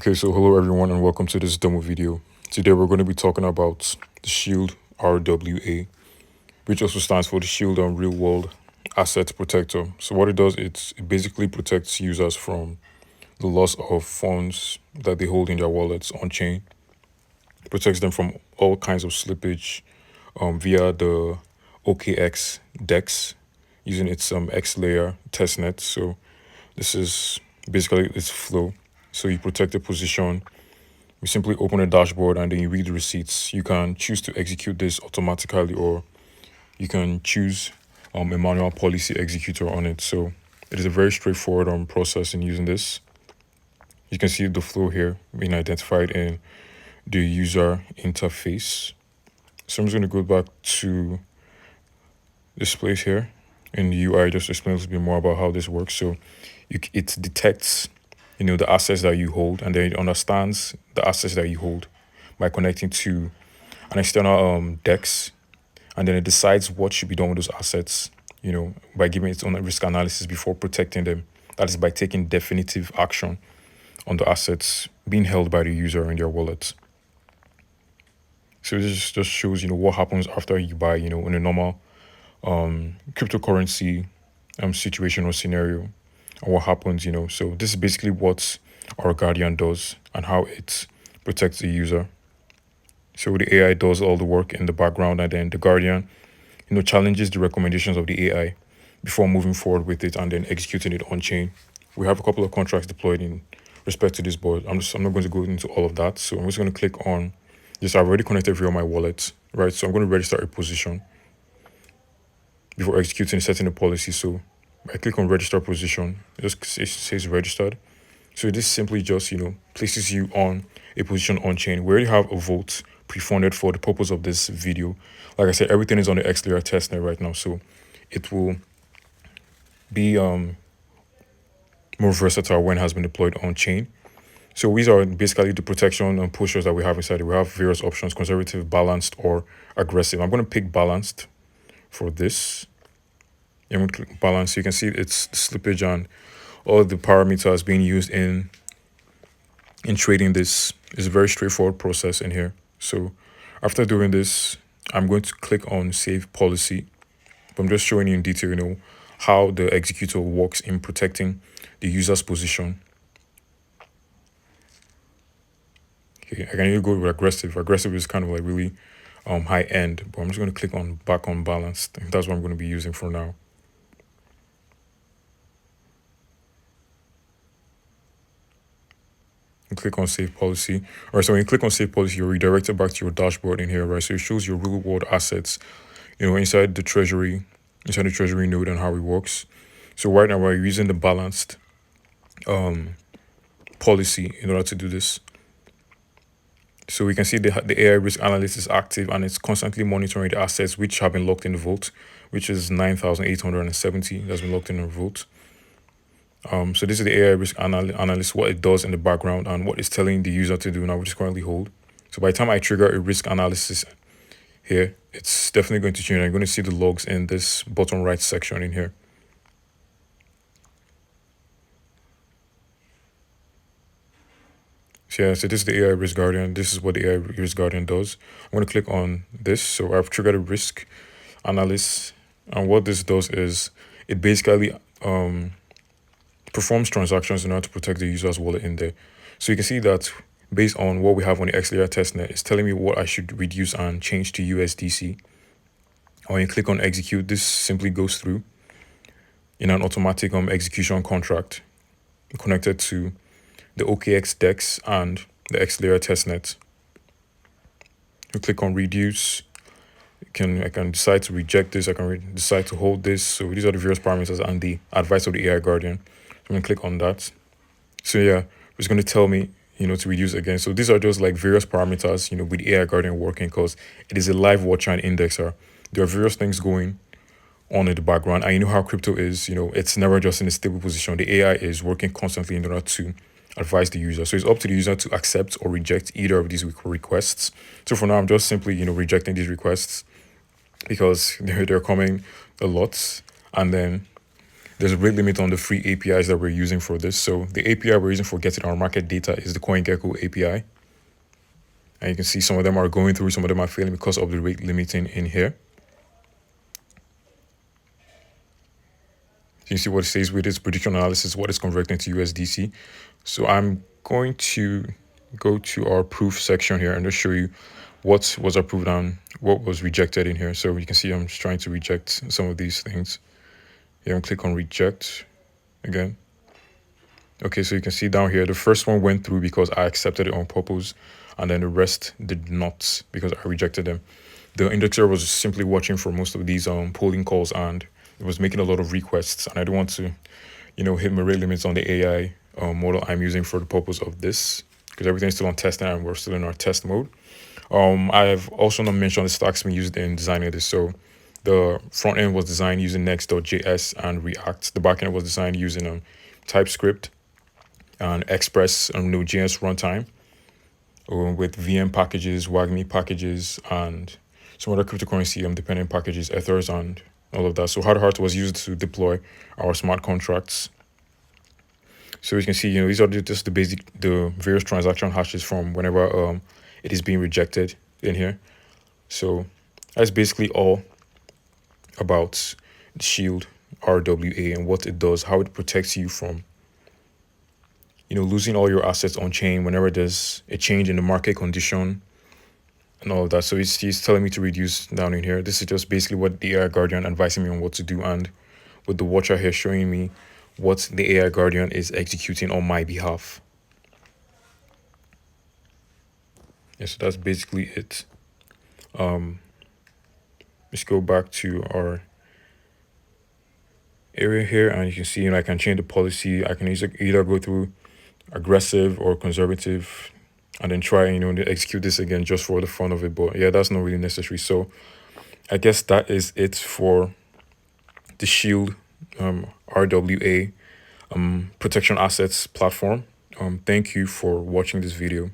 Okay, so hello everyone and welcome to this demo video. Today we're going to be talking about the ShieldRWA, which also stands for the Shield on Real World Asset Protector. So what it does, it basically protects users from the loss of funds that they hold in their wallets on chain. It protects them from all kinds of slippage via the OKX DEX using its X layer testnet. So this is basically its flow. So you protect the position. You simply open a dashboard and then you read the receipts. You can choose to execute this automatically, or you can choose a manual policy executor on it. So it is a very straightforward process in using this. You can see the flow here being identified in the user interface. So I'm just going to go back to this place here in the UI, just to explain a little bit more about how this works. So it detects the assets that you hold, and then it understands the assets that you hold by connecting to an external DEX, and then it decides what should be done with those assets, by giving its own risk analysis before protecting them. That is by taking definitive action on the assets being held by the user in their wallet. So this just shows, what happens after you buy, in a normal cryptocurrency situation or scenario, and what happens, So this is basically what our Guardian does and how it protects the user. So the AI does all the work in the background, and then the Guardian, challenges the recommendations of the AI before moving forward with it and then executing it on chain. We have a couple of contracts deployed in respect to this, but I'm not going to go into all of that. So I'm just going to click on this. I've already connected via my wallet, right? So I'm going to register a position before executing setting the policy. So I click on register position. It just says registered. So this simply just, places you on a position on chain. We already have a vote pre-funded for the purpose of this video. Like I said, everything is on the X layer testnet right now. So it will be more versatile when it has been deployed on chain. So these are basically the protection and pushers that we have inside it. We have various options: conservative, balanced, or aggressive. I'm going to pick balanced for this. I'm going to click balance. So you can see it's slippage and all the parameters being used in trading. This is a very straightforward process in here. So after doing this, I'm going to click on save policy. I'm just showing you in detail, how the executor works in protecting the user's position. Okay, I can either go with aggressive. Aggressive is kind of like really high end, but I'm just going to click on back on balanced. That's what I'm going to be using for now. And click on save policy. All right, so when you click on save policy, you're redirected back to your dashboard in here, right? So it shows your real world assets, inside the treasury node and how it works. So right now we're using the balanced policy in order to do this. So we can see the AI risk analyst is active and it's constantly monitoring the assets which have been locked in the vault, which is 9,870 that's been locked in the vault. So this is the AI risk analyst, what it does in the background and what it's telling the user to do now, which is currently hold. So by the time I trigger a risk analysis here, it's definitely going to change. I'm going to see the logs in this bottom right section in here. So yeah, so this is the AI Risk Guardian. This is what the AI Risk Guardian does. I'm going to click on this. So I've triggered a risk analyst. And what this does is it basically performs transactions in order to protect the user's wallet in there. So you can see that based on what we have on the X layer testnet, it's telling me what I should reduce and change to USDC. When you click on execute, this simply goes through in an automatic execution contract connected to the OKX DEX and the X layer testnet. You click on reduce. I can decide to reject this. I can decide to hold this. So these are the various parameters and the advice of the AI Guardian. So I'm going to click on that. So yeah, it's going to tell me, to reduce again. So these are just like various parameters, with the AI Guardian working, because it is a live watcher and indexer. There are various things going on in the background. And you know how crypto is, it's never just in a stable position. The AI is working constantly in order to advise the user. So it's up to the user to accept or reject either of these requests. So for now, I'm just simply, rejecting these requests because they're coming a lot. And then there's a rate limit on the free APIs that we're using for this. So the API we're using for getting our market data is the CoinGecko API. And you can see some of them are going through, some of them are failing because of the rate limiting in here. So you see what it says with its prediction analysis, what is converting to USDC. So I'm going to go to our proof section here and just show you what was approved and what was rejected in here. So you can see I'm just trying to reject some of these things. Here and click on reject again. Okay, so you can see down here, the first one went through because I accepted it on purpose, and then the rest did not because I rejected them. The indexer was simply watching for most of these polling calls, and it was making a lot of requests, and I don't want to, hit my rate limits on the AI model I'm using for the purpose of this, because everything's still on testing and we're still in our test mode. I've also not mentioned the stacks we used in designing this. So the front end was designed using Next.js and React. The back end was designed using TypeScript and Express and Node.js runtime with VM packages, WAGMI packages, and some other cryptocurrency dependent packages, Ethers, and all of that. So Hardheart was used to deploy our smart contracts. So you can see, these are just the various transaction hashes from whenever it is being rejected in here. So that's basically all about ShieldRWA and what it does, how it protects you from losing all your assets on chain whenever there's a change in the market condition and all of that. So he's telling me to reduce down in here. This is just basically what the AI Guardian advising me on what to do, and with the watcher here showing me what the AI Guardian is executing on my behalf. Yeah, so that's basically it. Let's go back to our area here, and you can see I can change the policy. I can either go through aggressive or conservative and then try to execute this again just for the fun of it, but yeah, that's not really necessary. So I guess that is it for the Shield RWA protection assets platform. Thank you for watching this video.